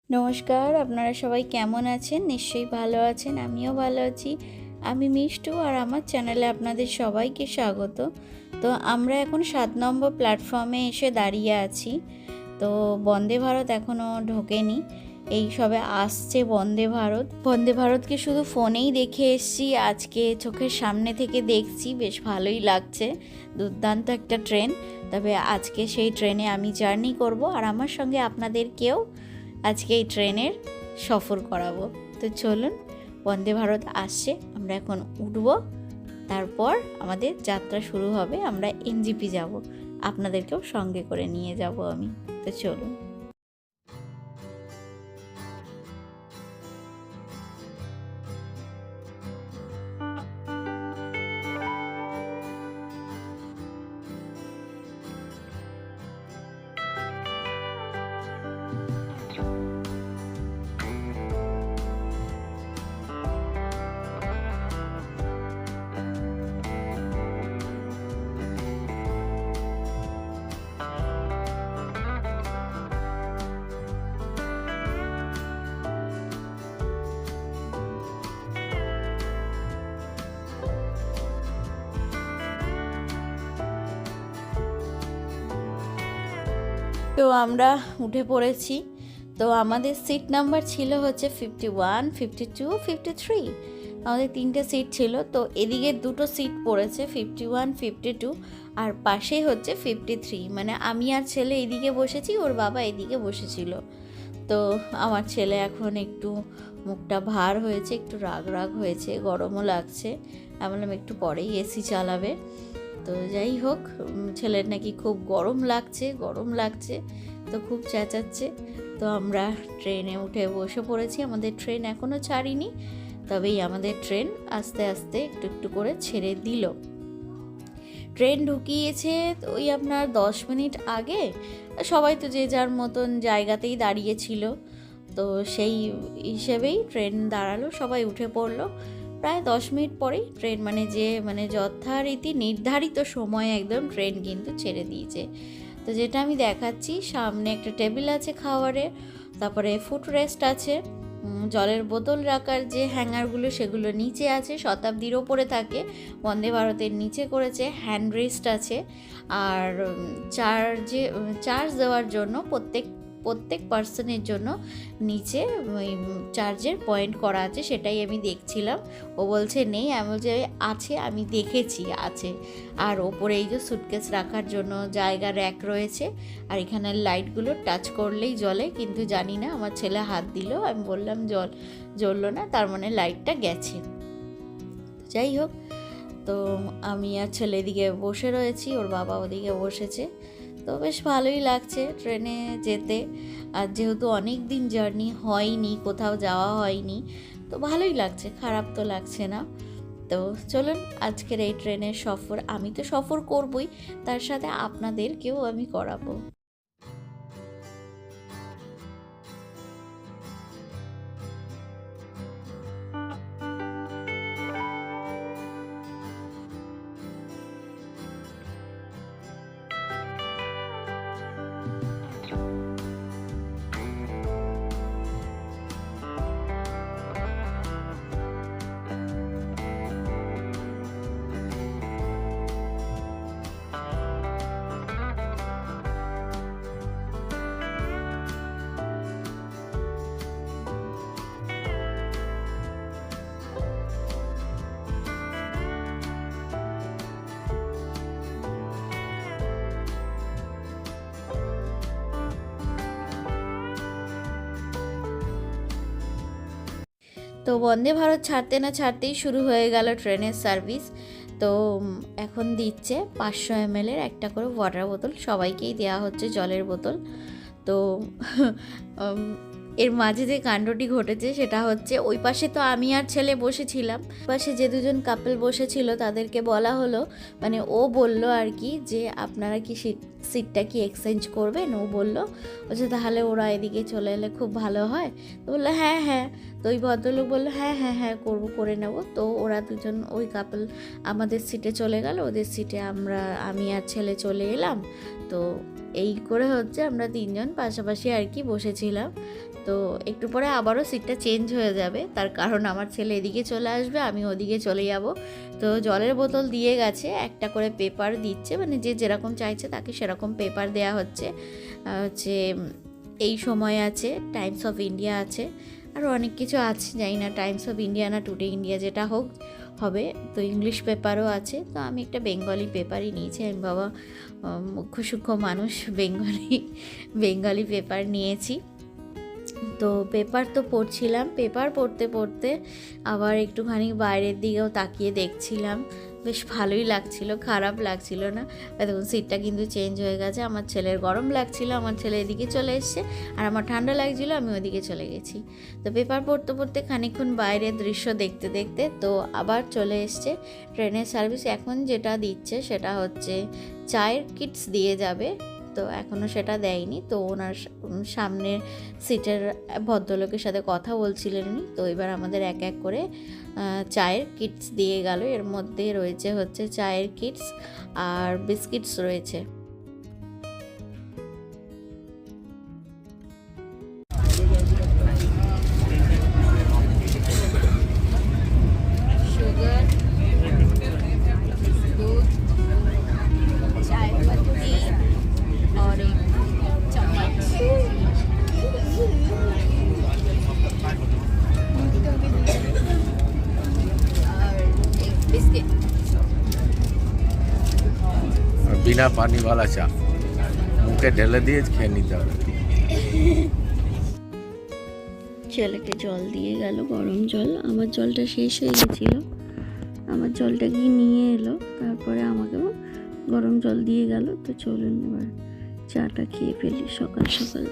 নমস্কার, আপনারা সবাই কেমন আছেন? নিশ্চয়ই ভালো আছেন, আমিও ভালো আছি। আমি মিষ্টু আর আমার চ্যানেলে আপনাদের সবাইকে স্বাগত। তো আমরা এখন 7 নম্বর প্ল্যাটফর্মে এসে দাঁড়িয়ে আছি। তো বন্দে ভারত এখনও ঢোকেনি, এই সবে আসছে বন্দে ভারত। বন্দে ভারতকে শুধু ফোনেই দেখে এসেছি, আজকে চোখের সামনে থেকে দেখছি, বেশ ভালোই লাগছে। দুর্দান্ত একটা ট্রেন। তবে আজকে সেই ট্রেনে আমি জার্নি করব আর আমার সঙ্গে আপনাদেরকেও আজকে এই ট্রেনের সফর করাবো। তো চলুন, বন্দে ভারত আসছে, আমরা এখন উঠবো, তারপর আমাদের যাত্রা শুরু হবে। আমরা এনজিপি যাব, আপনাদেরকেও সঙ্গে করে নিয়ে যাব আমি। তো চলুন। তো আমরা উঠে পড়েছি। তো আমাদের সিট নাম্বার ছিল হচ্ছে 51, 52, 53। আমাদের 3টে সিট ছিল। তো এদিকে 2টো সিট পড়েছে, 51, 52, আর পাশেই হচ্ছে 53। মানে আমি আর ছেলে এদিকে বসেছি, ওর বাবা এদিকে বসেছিল। তো আমার ছেলে এখন একটু মুখটা ভার হয়েছে, একটু রাগ রাগ হয়েছে, গরমও লাগছে। আমি বললাম একটু পরেই এসি চালাবে। তো যাই হোক, ছেলের নাকি খুব গরম লাগছে, তো খুব চেঁচাচ্ছে। তো আমরা ট্রেনে উঠে বসে পড়েছি। আমাদের ট্রেন এখনও ছাড়িনি, তবেই আমাদের ট্রেন আস্তে আস্তে একটু একটু করে ছেড়ে দিল। ট্রেন ঢুকিয়েছে ওই আপনার 10 মিনিট আগে। সবাই তো যে যার মতন জায়গাতেই দাঁড়িয়েছিল, তো সেই হিসেবেই ট্রেন দাঁড়ালো, সবাই উঠে পড়লো। প্রায় 10 মিনিট পরেই ট্রেন মানে যথারীতি নির্ধারিত সময় একদম ট্রেন কিন্তু ছেড়ে দিয়েছে। তো যেটা আমি দেখাচ্ছি, সামনে একটা টেবিল আছে খাবারের, তারপরে ফুট রেস্ট আছে, জলের বোতল রাখার যে হ্যাঙ্গারগুলো সেগুলো নিচে আছে, শতাব্দীর ওপরে থাকে। বন্দে ভারতের নিচে করেছে হ্যান্ড রেস্ট আছে। আর চার্জ দেওয়ার জন্য প্রত্যেক পার্সনের জন্য নিচে ওই চার্জের পয়েন্ট করা আছে, সেটাই আমি দেখছিলাম। ও বলছে নেই, আমি বলছি আছে, আমি দেখেছি আছে। আর ওপরে এই যে সুটকেস রাখার জন্য জায়গা র্যাক রয়েছে। আর এখানে লাইটগুলো টাচ করলেই জ্বলে, কিন্তু জানি না, আমার ছেলে হাত দিল, আমি বললাম জ্বললো না, তার মানে লাইটটা গেছে। যাই হোক, তো আমি আর ছেলে এদিকে বসে রয়েছি, ওর বাবা ওদিকে বসেছে। তো বেশ ভালোই লাগছে ট্রেনে যেতে। আর যেহেতু অনেক দিন জার্নি হয়নি, কোথাও যাওয়া হয়নি, তো ভালোই লাগছে, খারাপ তো লাগছে না। তো চলুন, আজকের এই ট্রেনের সফর, আমি তো সফর করবই, তার সাথে আপনাদেরকেও আমি করাবো। তো বন্দে ভারত ছাড়তে না ছাড়তেই শুরু হয়ে গেল ট্রেনের সার্ভিস। তো এখন দিচ্ছে 500 ml একটা করে ওয়াটার বোতল, সবাইকেই দেওয়া হচ্ছে জলের বোতল। তো উম, এর মাঝে যে কাণ্ডটি ঘটেছে সেটা হচ্ছে, ওই পাশে তো আমি আর ছেলে বসেছিলাম, পাশে যে দুজন কাপল বসেছিল তাদেরকে বলা হলো, মানে ও বলল আর কি, যে আপনারা কি সিটটা কি এক্সচেঞ্জ করবেন। ও বললো, বলছে তাহলে ওরা এদিকে চলে এলে খুব ভালো হয়। তো বললো হ্যাঁ হ্যাঁ। তো ওই ভদ্রলোক বললো হ্যাঁ হ্যাঁ হ্যাঁ করবো, করে নেব। তো ওরা দুজন, ওই কাপল আমাদের সিটে চলে গেল, ওদের সিটে আমি আর ছেলে চলে এলাম। তো এই করে হচ্ছে আমরা 3জন পাশাপাশি আর কি বসেছিলাম। তো একটু পরে আবারও সিটটা চেঞ্জ হয়ে যাবে, তার কারণ আমার ছেলে এদিকে চলে আসবে, আমি ওদিকে চলে যাব। তো জলের বোতল দিয়ে গেছে, একটা করে পেপার দিচ্ছে, মানে যে যেরকম চাইছে তাকে সেরকম পেপার দেয়া হচ্ছে। হচ্ছে এই সময় আছে, টাইমস অফ ইন্ডিয়া আছে, আরও অনেক কিছু আছে, জানি না টাইমস অফ ইন্ডিয়া না টুডে ইন্ডিয়া, যেটা হোক হবে। তো ইংলিশ পেপারও আছে, তো আমি একটা বেঙ্গলি পেপারই নিয়েছি। আমি বাবা মুখ্য সূক্ষ্ম মানুষ, বেঙ্গলি পেপার নিয়েছি। তো পেপার তো পড়ছিলাম, পেপার পড়তে পড়তে আবার একটুখানি বাইরের দিকেও তাকিয়ে দেখছিলাম, বেশ ভালোই লাগছিল, খারাপ লাগছিল না। দেখুন সিটটা কিন্তু চেঞ্জ হয়ে গেছে, আমার ছেলের গরম লাগছিল, আমার ছেলে এদিকে চলে এসছে, আর আমার ঠান্ডা লাগছিল, আমি ওদিকে চলে গেছি। তো পেপার পড়তে পড়তে খানিকক্ষণ বাইরের দৃশ্য দেখতে দেখতে তো আবার চলে এসছে ট্রেনের সার্ভিস। এখন যেটা দিচ্ছে সেটা হচ্ছে চায়ের কিটস দিয়ে যাবে, তো এখনও সেটা দেয়নি। তো ওনার সামনের সিটের ভদ্রলোকের সাথে কথা বলছিলেন উনি, তো এবার আমাদের এক এক করে চায়ের কিটস দিয়ে গেল। এর মধ্যে রয়েছে হচ্ছে চায়ের কিটস আর বিস্কিটস রয়েছে। बिना पानी वाला चा मुखे ढेले दिए খেয়ে নিতে হবে। ছেলেকে জল দিয়ে গেল, গরম জল। আমার জলটা শেষ হয়ে গেছিল, আমার জলটা গিয়ে নিয়ে এলো, তারপরে আমাকেও গরম জল দিয়ে গেল। তো চলুন এবার চাটা খেয়ে ফেলি সকাল সকাল।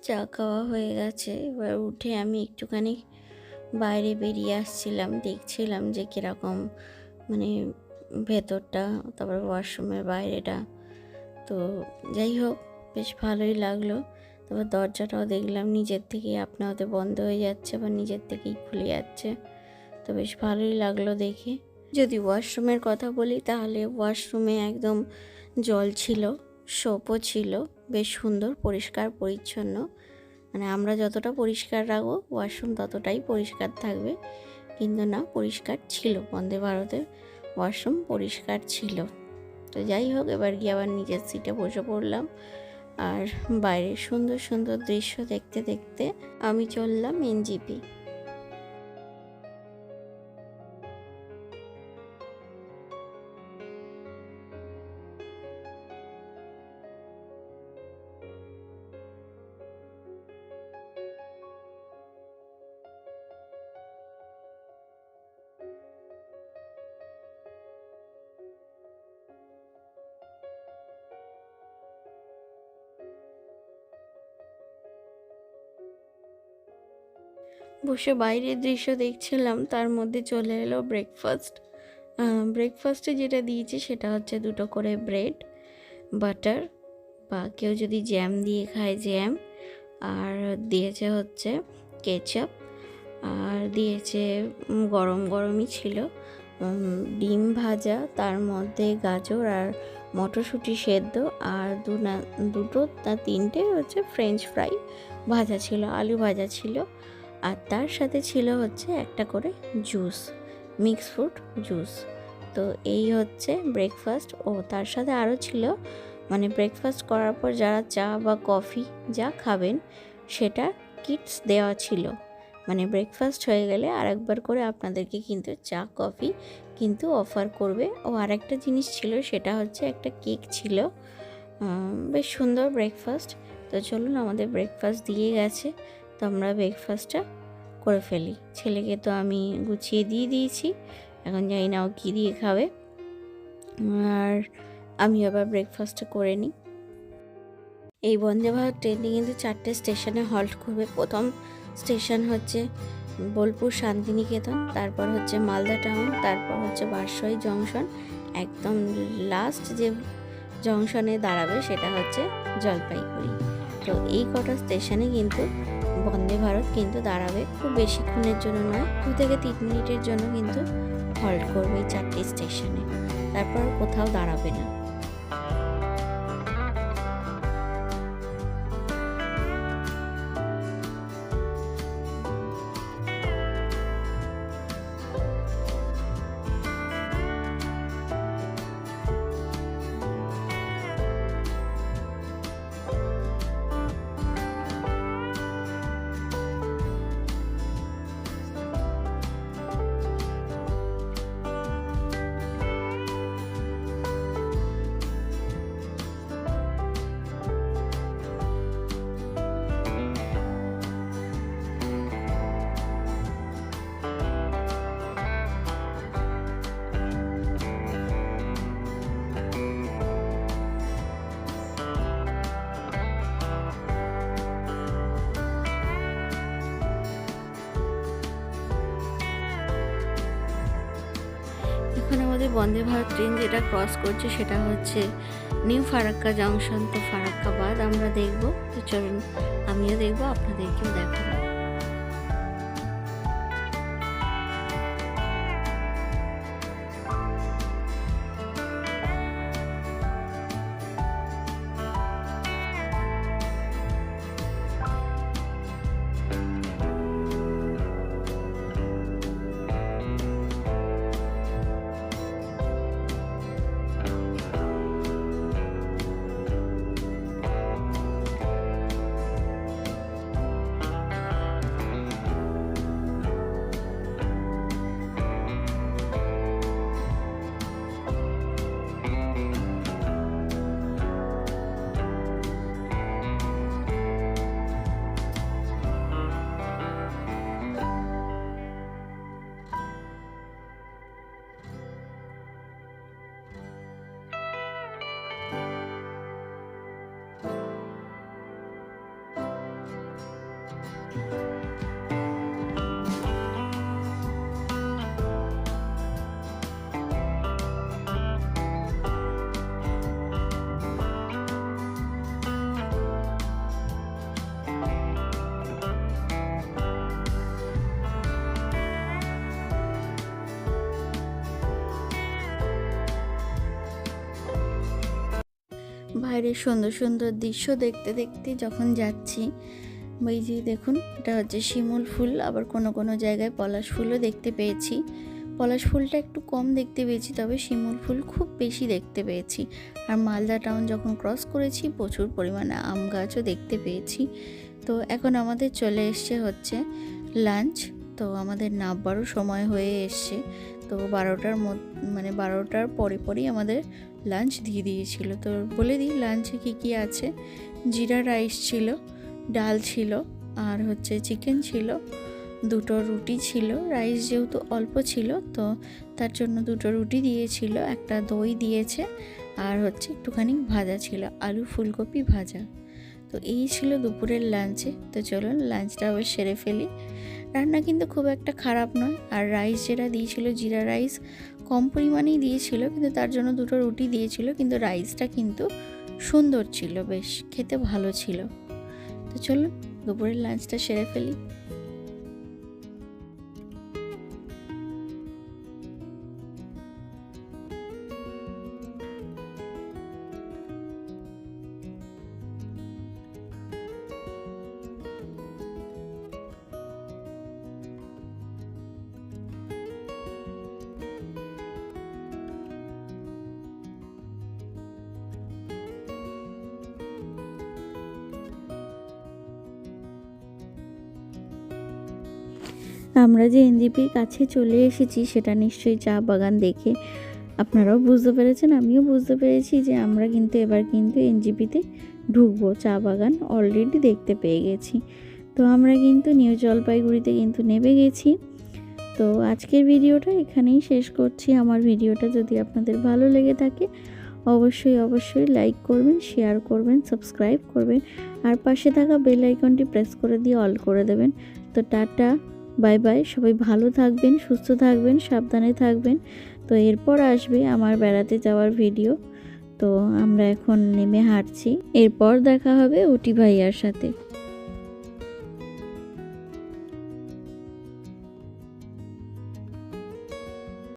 চা খাওয়া হয়ে গেছে, এবার উঠে আমি একটুখানি বাইরে বেরিয়ে আসছিলাম, দেখছিলাম যে কীরকম মানে ভেতরটা, তারপরে ওয়াশরুমের বাইরেটা। তো যাই হোক, বেশ ভালোই লাগলো। তারপর দরজাটাও দেখলাম নিজের থেকেই আপনা হতে বন্ধ হয়ে যাচ্ছে বা নিজের থেকেই খুলে যাচ্ছে, তো বেশ ভালোই লাগলো দেখে। যদি ওয়াশরুমের কথা বলি তাহলে ওয়াশরুমে একদম জল ছিল, সোপও ছিল, বেশ সুন্দর পরিষ্কার পরিচ্ছন্ন। মানে আমরা যতটা পরিষ্কার রাখবো ওয়াশরুম ততটাই পরিষ্কার থাকবে, কিন্তু না, পরিষ্কার ছিল, বন্দে ভারতের ওয়াশরুম পরিষ্কার ছিল। তো যাই হোক, এবার গিয়ে আবার নিজের সিটে বসে পড়লাম, আর বাইরের সুন্দর সুন্দর দৃশ্য দেখতে দেখতে আমি চললাম এনজিপি। বসে বাইরের দৃশ্য দেখছিলাম, তার মধ্যে চলে এলো ব্রেকফাস্ট। ব্রেকফাস্টে যেটা দিয়েছে সেটা হচ্ছে 2টো করে ব্রেড, বাটার, বা কেউ যদি জ্যাম দিয়ে খায় জ্যাম, আর দিয়েছে হচ্ছে কেচাপ, আর দিয়েছে গরম গরমই ছিল ডিম ভাজা, তার মধ্যে গাজর আর মটরশুঁটি সেদ্ধ, আর দুটো না তিনটে হচ্ছে ফ্রেঞ্চ ফ্রাই ভাজা ছিল, আলু ভাজা ছিল, আর তার সাথে ছিল হচ্ছে একটা করে জুস, মিক্স ফ্রুট জুস। তো এই হচ্ছে ব্রেকফাস্ট। ও তার সাথে আরও ছিল, মানে ব্রেকফাস্ট করার পর যারা চা বা কফি যা খাবেন সেটা কিটস দেওয়া ছিল, মানে ব্রেকফাস্ট হয়ে গেলে আরেকবার করে আপনাদেরকে কিন্তু চা কফি কিন্তু অফার করবে। ও আরেকটা জিনিস ছিল, সেটা হচ্ছে একটা কেক ছিল। বেশ সুন্দর ব্রেকফাস্ট। তো চলুন, আমাদের ব্রেকফাস্ট দিয়ে গেছে, তো আমরা ব্রেকফাস্টটা করে ফেলি। ছেলেকে তো আমি গুছিয়ে দিয়ে দিয়েছি, এখন জানি না ও কী দিয়ে খাবে, আর আমি আবার ব্রেকফাস্টটা করে নিই। এই বন্দে ভারত ট্রেনটি কিন্তু 4টে স্টেশনে হল্ট করবে। প্রথম স্টেশন হচ্ছে বোলপুর শান্তিনিকেতন, তারপর হচ্ছে মালদা টাউন, তারপর হচ্ছে বারসই জংশন, একদম লাস্ট যে জংশনে দাঁড়াবে সেটা হচ্ছে জলপাইগুড়ি। তো এই কটা স্টেশনে কিন্তু বন্দে ভারত কিন্তু দাঁড়াবে, খুব বেশিক্ষণের জন্য নয়, 2 থেকে 3 মিনিটের জন্য কিন্তু হল্ট করবে এই 4টে স্টেশনে, তারপর কোথাও দাঁড়াবে না। এখন আমাদের বন্দে ভারত ট্রেন যেটা ক্রস করছে সেটা হচ্ছে নিউ ফারাক্কা জংশন। তো ফারাক্কাবাদ আমরা দেখব, তো চলুন আমিও দেখবো, আপনাদেরকেও দেখাবো। বাইরের সুন্দর সুন্দর দৃশ্য দেখতে দেখতে যখন যাচ্ছি, এই যে দেখুন, এটা হচ্ছে শিমুল ফুল, আবার কোনো কোনো জায়গায় পলাশ ফুলও দেখতে পেয়েছি। পলাশ ফুলটা একটু কম দেখতে পেয়েছি, তবে শিমুল ফুল খুব বেশি দেখতে পেয়েছি। আর মালদা টাউন যখন ক্রস করেছি প্রচুর পরিমাণে আম গাছও দেখতে পেয়েছি। তো এখন আমাদের চলে এসছে হচ্ছে লাঞ্চ। তো আমাদের নামবারও সময় হয়ে এসছে, তো 12টার মানে 12টার পরে পরেই আমাদের লাঞ্চ দিয়ে দিয়েছিল। তো বলে দিই লাঞ্চে কী কী আছে। জিরা রাইস ছিল, ডাল ছিল, আর হচ্ছে চিকেন ছিল, 2টো রুটি ছিল। রাইস যেহেতু অল্প ছিল তো তার জন্য 2টো রুটি দিয়েছিল, একটা দই দিয়েছে, আর হচ্ছে একটুখানি ভাজা ছিল, আলু ফুলকপি ভাজা। তো এই ছিল দুপুরের লাঞ্চে। তো চলুন লাঞ্চটা আবার সেরে ফেলি। রান্না কিন্তু খুব একটা খারাপ নয়, আর রাইস যেটা দিয়েছিল জিরা রাইস কম পরিমাণেই দিয়েছিল, কিন্তু তার জন্য 2টো রুটি দিয়েছিল, কিন্তু রাইসটা কিন্তু সুন্দর ছিল, বেশ খেতে ভালো ছিল। তো চলুন দুপুরের লাঞ্চটা সেরে ফেলি। আমরা যে এনজিপির কাছে চলে এসেছি সেটা নিশ্চয়ই চা বাগান দেখে আপনারাও বুঝতে পেরেছেন, আমিও বুঝতে পেরেছি যে আমরা কিন্তু এবার কিন্তু এনজিপিতে ঢুকবো। চা বাগান অলরেডি দেখতে পেয়ে গেছি। তো আমরা কিন্তু নিউ জলপাইগুড়িতে কিন্তু নেমে গেছি। তো আজকের ভিডিওটা এখানেই শেষ করছি। আমার ভিডিওটা যদি আপনাদের ভালো লেগে থাকে অবশ্যই লাইক করবেন, শেয়ার করবেন, সাবস্ক্রাইব করবেন, আর পাশে থাকা বেল আইকনটি প্রেস করে দিয়ে অল করে দেবেন। তো টাটা, বাই বাই। সবাই ভালো থাকবেন, সুস্থ থাকবেন, সাবধানে থাকবেন। তো এরপর আসবে আমার বেড়াতে যাওয়ার ভিডিও। তো আমরা এখন নেমে হাঁটছি, এরপর দেখা হবে উটি ভাইয়ার সাথে।